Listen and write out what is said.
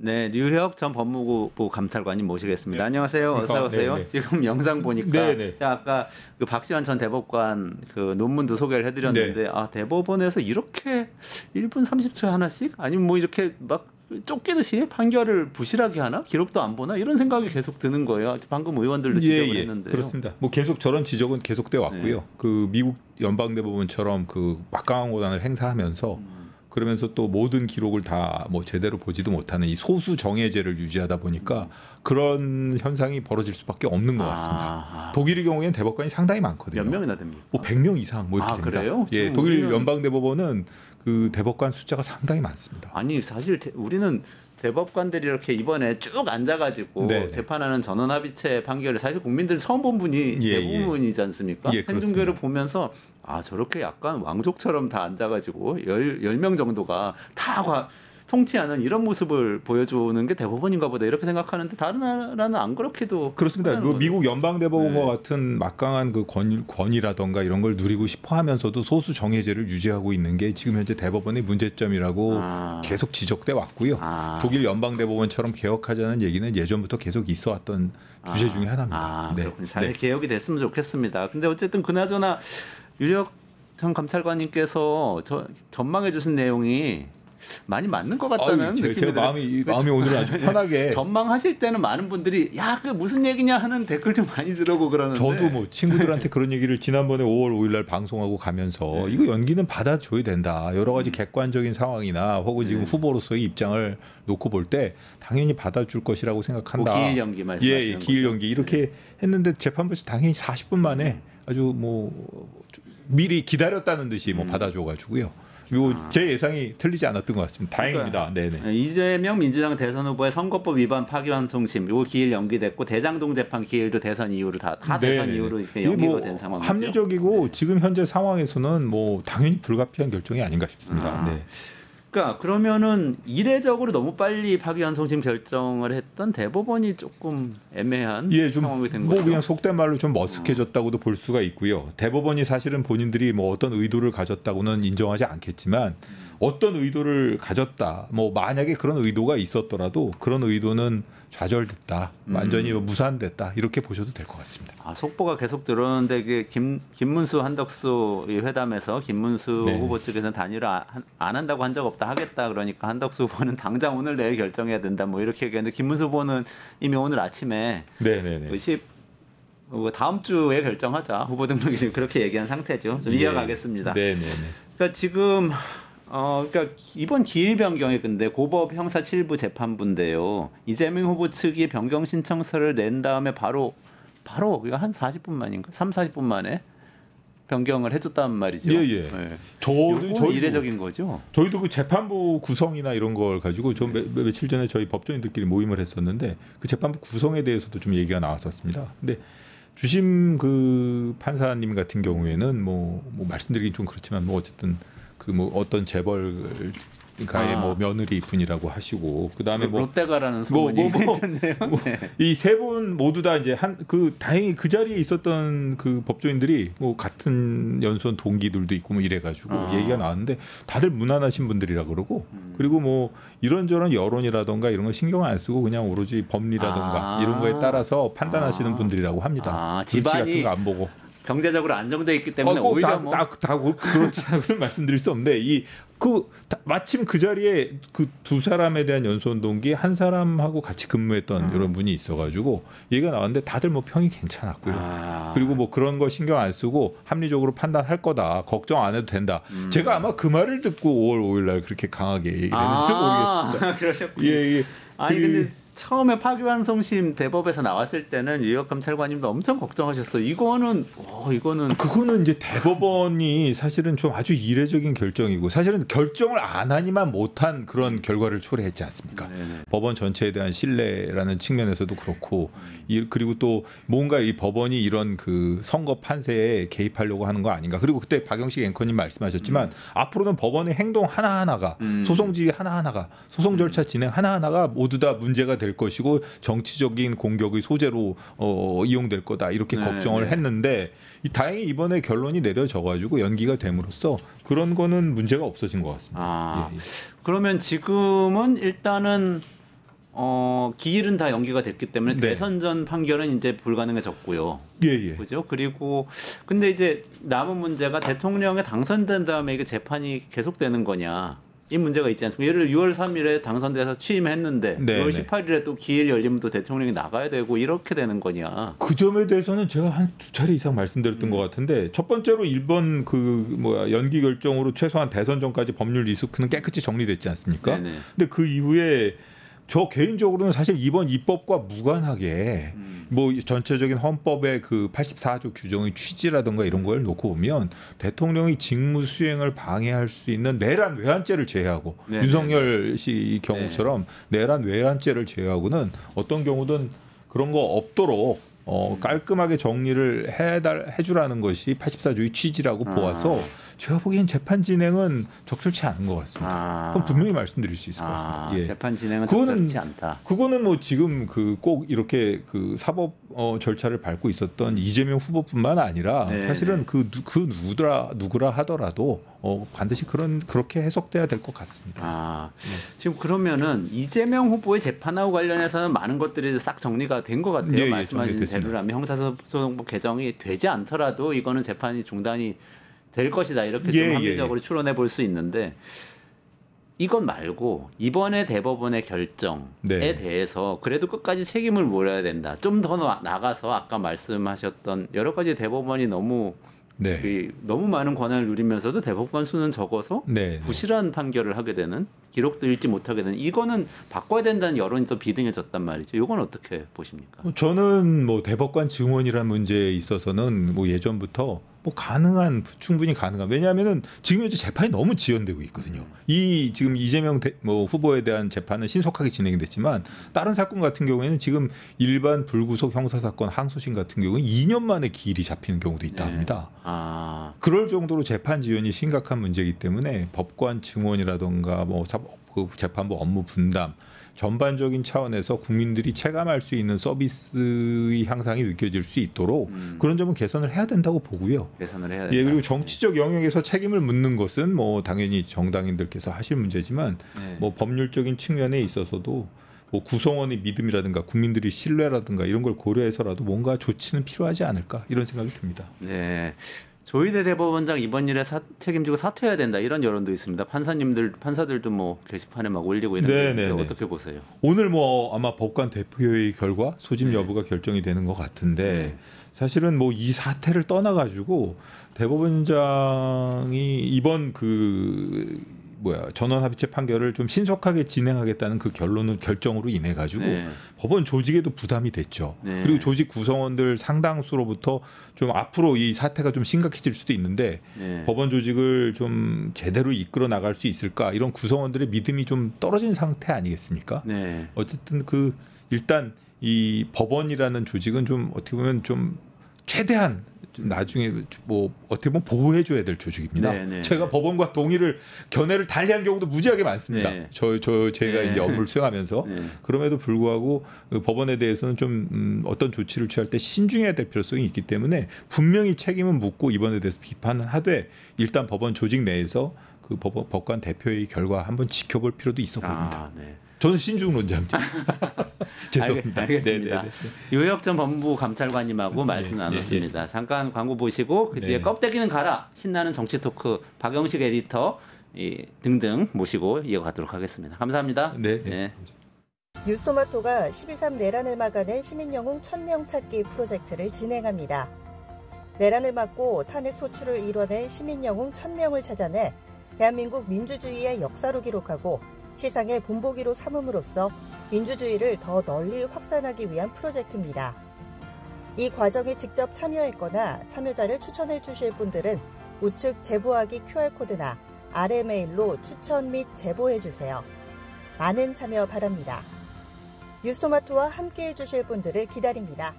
네, 류혁 전 법무부 감찰관님 모시겠습니다. 네. 안녕하세요. 어서 오세요. 네네. 지금 영상 보니까 제가 아까 그 박지원 전 대법관 그 논문도 소개를 해드렸는데 네. 아 대법원에서 이렇게 1분 30초에 하나씩 아니면 뭐 이렇게 막 쫓기듯이 판결을 부실하게 하나? 기록도 안 보나? 이런 생각이 계속 드는 거예요. 방금 의원들도 지적을 했는데요. 그렇습니다. 뭐 계속 저런 지적은 계속돼 왔고요. 네. 그 미국 연방대법원처럼 그 막강한 권한을 행사하면서 그러면서 또 모든 기록을 다 뭐 제대로 보지도 못하는 이 소수 정예제를 유지하다 보니까 그런 현상이 벌어질 수밖에 없는 것 같습니다. 독일의 경우에는 대법관이 상당히 많거든요. 몇 명이나 됩니까? 뭐 100명 이상 뭐 이렇게 됩니다. 그래요? 예, 독일 연방대법원은 그 대법관 숫자가 상당히 많습니다. 아니 사실 우리는 대법관들이 이렇게 이번에 쭉 앉아가지고 네네. 재판하는 전원합의체 판결을 사실 국민들이 처음 본 분이 대부분이지 않습니까? 행정교를 보면서 아 저렇게 약간 왕족처럼 다 앉아가지고 10명 정도가 다 통치하는 이런 모습을 보여주는 게 대법원인가 보다 이렇게 생각하는데 다른 나라는 안 그렇게도 그렇습니다. 뭐 미국 연방대법원과 같은 막강한 그 권위라던가 이런 걸 누리고 싶어하면서도 소수 정예제를 유지하고 있는 게 지금 현재 대법원의 문제점이라고 계속 지적돼 왔고요. 독일 연방대법원처럼 개혁하자는 얘기는 예전부터 계속 있어왔던 주제 중에 하나입니다. 그렇군요. 잘 개혁이 됐으면 좋겠습니다. 근데 어쨌든 그나저나 유력 전 감찰관님께서 전망해 주신 내용이 많이 맞는 것 같다는 느낌이 들어요. 마음이 오늘 아주 편하게 전망하실 때는 많은 분들이 야, 그 무슨 얘기냐 하는 댓글 좀 많이 들어오고 그러는데 저도 뭐 친구들한테 그런 얘기를 지난번에 5월 5일 날 방송하고 가면서 이거 연기는 받아줘야 된다. 여러 가지 객관적인 상황이나 혹은 지금 후보로서의 입장을 놓고 볼 때 당연히 받아줄 것이라고 생각한다. 기일 연기 말씀하시는 기일 연기 이렇게 했는데 재판부에서 당연히 40분 만에 아주 뭐 미리 기다렸다는 듯이 뭐 받아줘가지고요. 제 예상이 틀리지 않았던 것 같습니다. 다행입니다. 그러니까, 네네. 이재명 민주당 대선 후보의 선거법 위반 파기환송심 요 기일 연기됐고 대장동 재판 기일도 대선 이후로 다 대선 이후로 이렇게 연기가 된 상황이죠. 합리적이고 지금 현재 상황에서는 뭐 당연히 불가피한 결정이 아닌가 싶습니다. 네. 그러니까 그러면은 이례적으로 너무 빨리 파기환송심 결정을 했던 대법원이 조금 애매한 상황이 된 거죠. 그냥 속된 말로 좀 머쓱해졌다고도 볼 수가 있고요. 대법원이 사실은 본인들이 뭐 어떤 의도를 가졌다고는 인정하지 않겠지만 어떤 의도를 가졌다. 뭐 만약에 그런 의도가 있었더라도 그런 의도는 좌절됐다. 완전히 무산됐다. 이렇게 보셔도 될 것 같습니다. 속보가 계속 들어오는데 김문수 한덕수 회담에서 김문수 후보 측에서는 단일화 안 한다고 한 적 없다 하겠다. 그러니까 한덕수 후보는 당장 오늘 내일 결정해야 된다. 뭐 이렇게 얘기했는데 김문수 후보는 이미 오늘 아침에 다음 주에 결정하자. 후보 등록이 지금 그렇게 얘기한 상태죠. 좀 이어가겠습니다. 그러니까 지금 그러니까 이번 기일 변경에 근데 고법 형사 7부 재판부인데요. 이재명 후보 측이 변경 신청서를 낸 다음에 바로 그러니까 한 40분 만인가? 30-40분 만에 변경을 해줬단 말이죠. 저도 이례적인 거죠. 저희도 그 재판부 구성이나 이런 걸 가지고 며칠 전에 저희 법조인들끼리 모임을 했었는데 그 재판부 구성에 대해서도 좀 얘기가 나왔었습니다. 근데 주심 그 판사님 같은 경우에는 뭐 말씀드리긴 좀 그렇지만 뭐 어쨌든 그 뭐 어떤 재벌가의 뭐 며느리 분이라고 하시고 그다음에 뭐 롯데가라는 소문이 있던데요. 이 세 분 모두 다 이제 다행히 그 자리에 있었던 그 법조인들이 뭐 같은 연수원 동기들도 있고 뭐 이래가지고 얘기가 나왔는데 다들 무난하신 분들이라 그러고 그리고 뭐 이런저런 여론이라던가 이런 거 신경 안 쓰고 그냥 오로지 법리라던가 이런 거에 따라서 판단하시는 분들이라고 합니다. 집안이 같은 거 안 보고. 경제적으로 안정돼 있기 때문에 오히려 그렇지는 말씀드릴 수 없는데 마침 그 자리에 그 두 사람에 대한 연수원 동기 한 사람하고 같이 근무했던 이런 분이 있어가지고 얘기가 나왔는데 다들 뭐 평이 괜찮았고요. 그리고 뭐 그런 거 신경 안 쓰고 합리적으로 판단할 거다. 걱정 안 해도 된다. 제가 아마 그 말을 듣고 5월 5일 날 그렇게 강하게 얘기를 했는지 모르겠습니다. 그러셨군요. 아니 근데 처음에 파기환송심 대법에서 나왔을 때는 유혁 감찰관님도 엄청 걱정하셨어요. 이거는 그거는 이제 대법원이 사실은 좀 아주 이례적인 결정이고 사실은 결정을 안 하니만 못한 그런 결과를 초래했지 않습니까? 법원 전체에 대한 신뢰라는 측면에서도 그렇고 그리고 또 뭔가 이 법원이 이런 그 선거 판세에 개입하려고 하는 거 아닌가? 그리고 그때 박영식 앵커님 말씀하셨지만 앞으로는 법원의 행동 하나하나가 소송 지휘 하나하나가 소송 절차 진행 하나하나가 모두 다 문제가 될 것이고 정치적인 공격의 소재로 이용될 거다 이렇게 걱정을 했는데 다행히 이번에 결론이 내려져 가지고 연기가 됨으로써 그런 거는 문제가 없어진 것 같습니다. 그러면 지금은 일단은 기일은 다 연기가 됐기 때문에 네. 대선 전 판결은 이제 불가능해졌고요. 예. 그죠? 그리고 근데 이제 남은 문제가 대통령에 당선된 다음에 이게 재판이 계속되는 거냐. 이 문제가 있지 않습니까? 예를 들어 6월 3일에 당선돼서 취임했는데 6월 18일에 또 기일 열리면 또 대통령이 나가야 되고 이렇게 되는 거냐. 그 점에 대해서는 제가 한 2차례 이상 말씀드렸던 것 같은데 첫 번째로 1번 연기 결정으로 최소한 대선 전까지 법률 리스크는 깨끗이 정리됐지 않습니까? 네네. 근데 그 이후에 저 개인적으로는 사실 이번 입법과 무관하게 뭐 전체적인 헌법의 그 84조 규정의 취지라든가 이런 걸 놓고 보면 대통령이 직무 수행을 방해할 수 있는 내란 외환죄를 제외하고 윤석열 씨 경우처럼 내란 외환죄를 제외하고는 어떤 경우든 그런 거 없도록 깔끔하게 정리를 해주라는 것이 84조의 취지라고 보아서 제가 보기엔 재판 진행은 적절치 않은 것 같습니다. 그럼 분명히 말씀드릴 수 있을 것 같습니다. 예. 재판 진행은 적절치 않다. 그거는 뭐 지금 꼭 이렇게 그 사법 절차를 밟고 있었던 이재명 후보뿐만 아니라 사실은 그 누구라 하더라도 반드시 그렇게 해석돼야 될 것 같습니다. 지금 그러면은 이재명 후보의 재판하고 관련해서는 많은 것들이 싹 정리가 된 것 같아요. 말씀하신 대로라면 형사소송법 개정이 되지 않더라도 이거는 재판이 중단이 될 것이다 이렇게 좀 합리적으로 추론해 볼 수 있는데 이건 말고 이번에 대법원의 결정에 대해서 그래도 끝까지 책임을 물어야 된다. 좀 더 나가서 아까 말씀하셨던 여러 가지 대법원이 너무 많은 권한을 누리면서도 대법관 수는 적어서 부실한 판결을 하게 되는 기록도 읽지 못하게 되는 이거는 바꿔야 된다는 여론이 또 비등해졌단 말이죠. 이건 어떻게 보십니까? 저는 뭐 대법관 증원이라는 문제에 있어서는 뭐 예전부터 충분히 가능한. 왜냐하면은 지금 현재 재판이 너무 지연되고 있거든요. 이 지금 이재명 후보에 대한 재판은 신속하게 진행이 됐지만 다른 사건 같은 경우에는 지금 일반 불구속 형사 사건 항소심 같은 경우는 2년 만에 기일이 잡히는 경우도 있다 합니다. 그럴 정도로 재판 지연이 심각한 문제이기 때문에 법관 증원이라든가 재판부 업무 분담 전반적인 차원에서 국민들이 체감할 수 있는 서비스의 향상이 느껴질 수 있도록 그런 점은 개선을 해야 된다고 보고요. 개선을 해야 된다. 그리고 정치적 영역에서 책임을 묻는 것은 뭐 당연히 정당인들께서 하실 문제지만 뭐 법률적인 측면에 있어서도 뭐 구성원의 믿음이라든가 국민들의 신뢰라든가 이런 걸 고려해서라도 뭔가 조치는 필요하지 않을까 이런 생각이 듭니다. 네. 조희대 대법원장 이번 일에 책임지고 사퇴해야 된다 이런 여론도 있습니다. 판사들도 뭐 게시판에 막 올리고 이런데 어떻게 보세요? 오늘 뭐 아마 법관 대표회의 결과 소집 여부가 결정이 되는 것 같은데 사실은 뭐 이 사태를 떠나가지고 대법원장이 이번 전원 합의체 판결을 좀 신속하게 진행하겠다는 그 결정으로 인해 가지고 법원 조직에도 부담이 됐죠. 그리고 조직 구성원들 상당수로부터 좀 앞으로 이 사태가 좀 심각해질 수도 있는데 법원 조직을 좀 제대로 이끌어 나갈 수 있을까 이런 구성원들의 믿음이 좀 떨어진 상태 아니겠습니까? 어쨌든 일단 이 법원이라는 조직은 좀 어떻게 보면 좀 최대한 나중에 뭐 어떻게 보면 보호해줘야 될 조직입니다. 제가 법원과 견해를 달리한 경우도 무지하게 많습니다. 제가 이제 업무를 수행하면서 그럼에도 불구하고 법원에 대해서는 좀 어떤 조치를 취할 때 신중해야 될 필요성이 있기 때문에 분명히 책임은 묻고 이번에 대해서 비판은 하되 일단 법원 조직 내에서 그 법관 대표의 결과 한번 지켜볼 필요도 있어 보입니다. 저는 신중론자입니다. 죄송합니다. 알겠습니다. 유혁전 법무부 감찰관님하고 말씀 나눴습니다. 잠깐 광고 보시고 그 뒤에 껍데기는 가라 신나는 정치 토크 박영식 에디터 등등 모시고 이어가도록 하겠습니다. 감사합니다. 뉴스토마토가 12.3 내란을 막아낸 시민영웅 1000명 찾기 프로젝트를 진행합니다. 내란을 막고 탄핵 소추를 이뤄낸 시민영웅 1000명을 찾아내 대한민국 민주주의의 역사로 기록하고 시상의 본보기로 삼음으로써 민주주의를 더 널리 확산하기 위한 프로젝트입니다. 이 과정에 직접 참여했거나 참여자를 추천해 주실 분들은 우측 제보하기 QR코드나 RMA일로 추천 및 제보해 주세요. 많은 참여 바랍니다. 뉴스토마토와 함께해 주실 분들을 기다립니다.